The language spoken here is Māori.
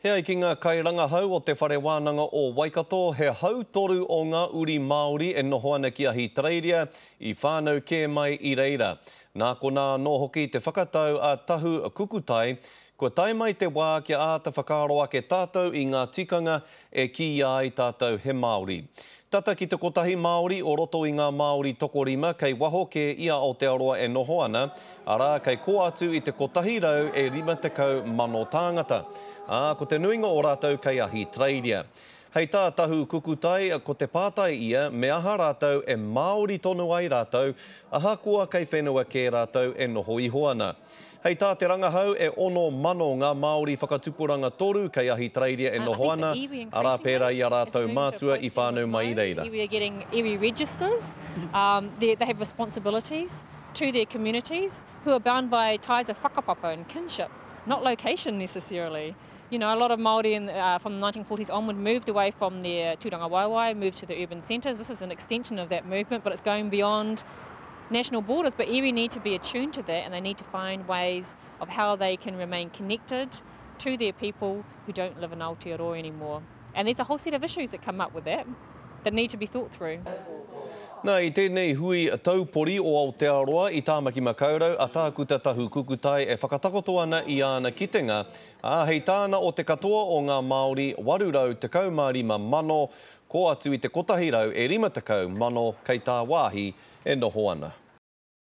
Hea ki ngā kairanga hau o te whare wānanga o Waikato, he hau toru o ngā uri Māori e noho ana ki Ahitereiria I whānau kē mai I reira. Nā ko nā no hoki te whakatau a tahu kukutai, ko tai mai te wā kia āta whakaaro ake tātou I ngā tikanga e ki ai tātou he Māori. Tata ki te kotahi Māori o roto I ngā Māori tokorima kei waho ke ia Aotearoa e noho ana, arā kei ko atu I te kotahi rau e 50,000 tāngata. Ko te nuinga o rātou kei Ahitereiria. Hei tā tahu kukutai, ko te pātai ia, me aha rātou e Māori tonu ai rātou, aha kua kei whenua kē rātou e noho iho ana. Hei tā te rangahau e ono mano ngā Māori whakatupuranga toru kei Ahitereiria e noho ana, arā pērā I a rātou mātua I whānau mai I reira. Iwi are getting iwi registers. They have responsibilities to their communities who are bound by ties of whakapapa and kinship, not location necessarily. You know, a lot of Māori from the 1940s onward moved away from their tūranga waiwai, moved to the urban centres. This is an extension of that movement, but it's going beyond national borders. But iwi need to be attuned to that, and they need to find ways of how they can remain connected to their people who don't live in Aotearoa anymore. And there's a whole set of issues that come up with that need to be thought through. Nā, I tēnei hui taupori o Aotearoa I Tāmaki Makaurau, a tāku te tahu kukutai e whakatakoto ana I ana kitenga. Hei tāna o te katoa o ngā Māori, 815,000, ko atu I te kotahi rau e 50,000 kei tā wāhi e noho ana.